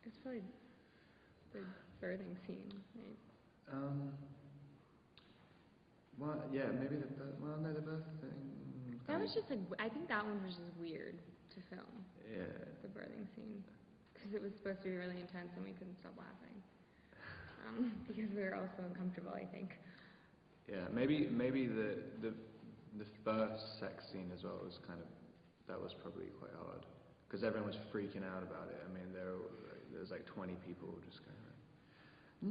It's probably the birthing scene, right? Well, yeah, maybe the birth thing. That was just I think that one was just weird to film. Yeah. The birthing scene, because it was supposed to be really intense and we couldn't stop laughing. Because we were all so uncomfortable, I think. Yeah, maybe the first sex scene as well was that was probably quite hard, because everyone was freaking out about it. I mean, there was like 20 people just going like,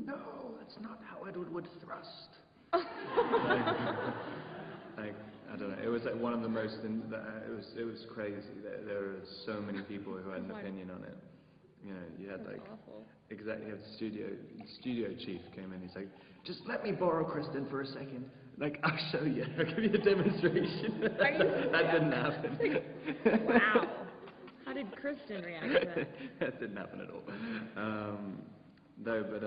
"No, that's not how Edward would thrust." like I don't know. It was like one of the most. It was crazy. There were so many people who had an opinion on it. You know, you had like awful. Exactly. You had the studio chief came in. He's like, "Just let me borrow Kristen for a second. Like, I'll show you. I'll give you a demonstration." That didn't happen. Wow. How did Kristen react to that? That didn't happen at all. No, but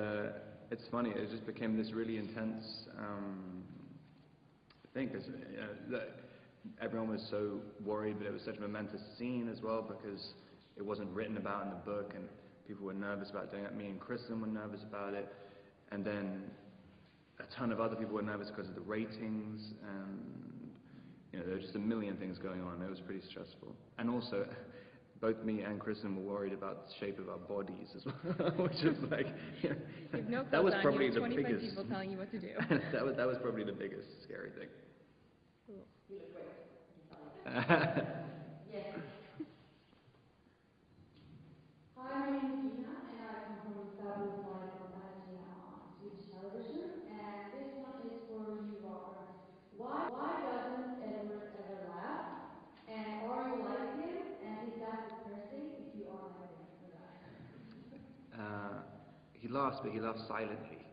it's funny. It just became this really intense thing, because everyone was so worried, but it was such a momentous scene as well, because it wasn't written about in the book, and people were nervous about doing it. Me and Kristen were nervous about it, and then a ton of other people were nervous because of the ratings, and there were just a million things going on. It was pretty stressful, and also both me and Kristen were worried about the shape of our bodies as well, which was like, that was probably the 25 biggest. people telling you what to do. that was probably the biggest scary thing. Cool. You look great. Yes. Hi, my name is Gina, and I come from the fabulous life of Parte on Swedish television, and this one is for you, Robert. Why doesn't Edward ever laugh? And are you like him? And is that depressing if you are like him for that? He laughs, but he laughs silently.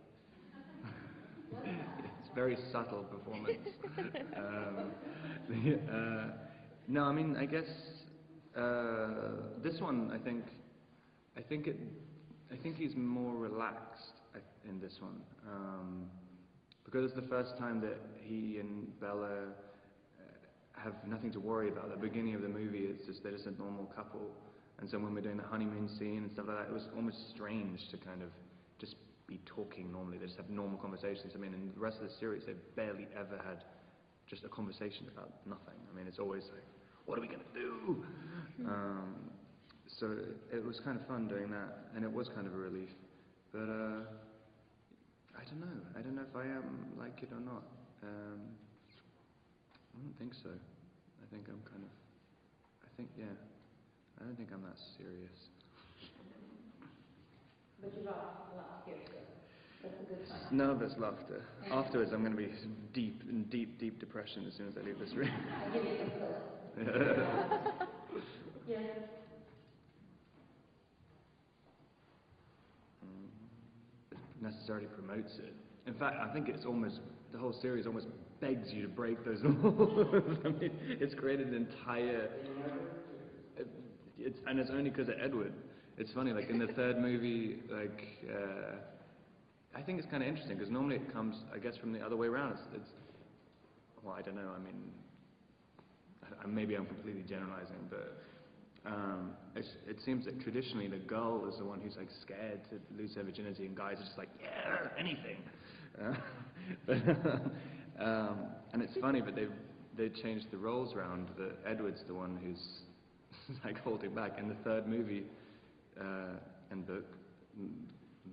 What is that? It's a very subtle performance. No, I mean, I guess this one, I think he's more relaxed in this one, because it's the first time that he and Bella have nothing to worry about. At the beginning of the movie, they're just a normal couple, and so when we're doing the honeymoon scene and stuff like that, it was almost strange to kind of just be talking normally. They just have normal conversations. I mean, in the rest of the series, they've barely ever had just a conversation about nothing. I mean, it's always like, what are we going to do? So it was kind of fun doing that, and it was kind of a relief. But I don't know. I don't know if I am like it or not. I don't think so. I think I'm kind of. I don't think I'm that serious. But you laugh here, so that's a good sign. Nervous laughter. Afterwards, I'm going to be in deep depression as soon as I leave this room. I'll give you some clothes. Yes. Necessarily promotes it. In fact, I think it's almost, the whole series almost begs you to break those rules. I mean, it's created an entire, and it's only because of Edward. It's funny, like in the third movie, I think it's kind of interesting, because normally it comes, I guess, from the other way around. Well, I don't know, I mean, maybe I'm completely generalizing, but it seems that traditionally the girl is the one who's like scared to lose her virginity, and guys are just like, yeah, anything. And it's funny, but they changed the roles around. That Edward's the one who's like holding back. In the third movie and book,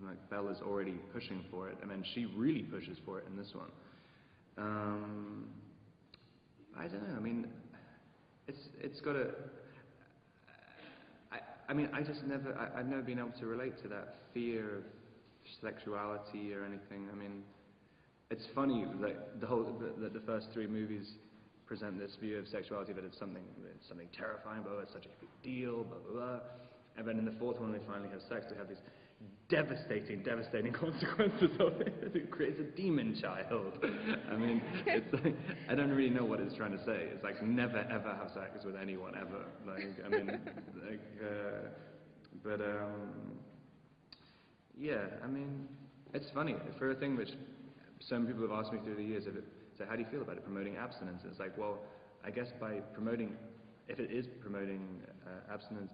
like Bella's already pushing for it, and then she really pushes for it in this one. I don't know. I mean, it's got a. I mean, I've never been able to relate to that fear of sexuality or anything. I mean, it's funny that the first three movies present this view of sexuality that it's something terrifying, but it's such a big deal, blah blah blah. And then in the fourth one, we finally have sex. We have these devastating consequences of it. It creates a demon child. I mean, it's like, I don't really know what it's trying to say. It's like, never ever have sex with anyone ever. Like, I mean, like, but yeah. I mean, it's funny for a thing which some people have asked me through the years. So how do you feel about it promoting abstinence? It's like, well, I guess by promoting, if it is promoting abstinence.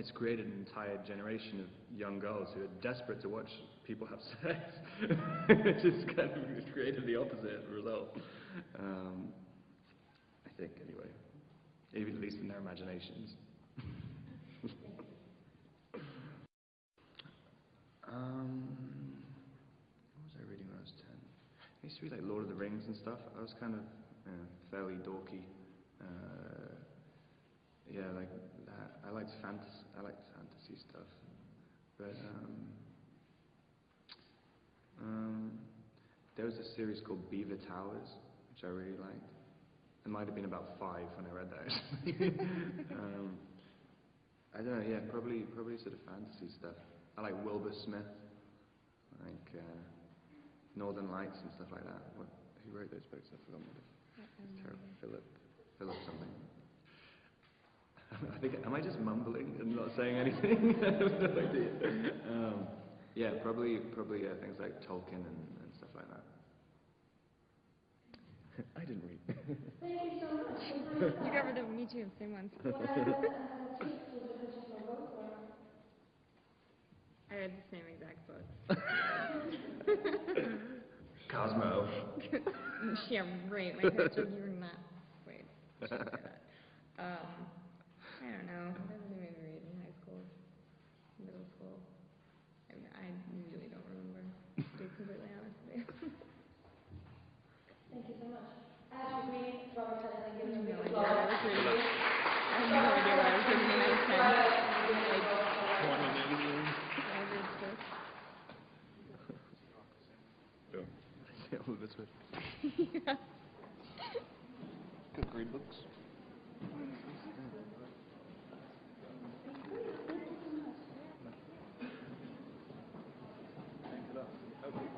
it's created an entire generation of young girls who are desperate to watch people have sex. It's just kind of it's created the opposite result. I think, anyway. Even at least in their imaginations. What was I reading when I was 10? I used to read like Lord of the Rings and stuff. I was kind of fairly dorky. Yeah, like that. I liked fantasy stuff. But there was a series called Beaver Towers, which I really liked. I might have been about 5 when I read that. Actually. I don't know. Yeah, probably sort of fantasy stuff. I like Wilbur Smith, like Northern Lights and stuff like that. Who wrote those books? I've forgotten. It's terrible. Philip something. I think. Am I just mumbling and not saying anything? I have no idea. Yeah, probably things like Tolkien and stuff like that. I didn't read. Thank you so much. You covered them, me too, same ones. I read the same exact book. Cosmo. Yeah, right. My parents said you were not. Wait. I shouldn't say that. I don't know. What did I maybe read in high school, middle school? I usually don't remember. To be completely honest with you. Thank you so much. As with me, Robert said, I give you No a idea what I was reading. I have no idea what I was reading when I was 10. Porn magazine. I read books. Yeah, all this with. Yeah. Good read books. Thanks a lot. Okay.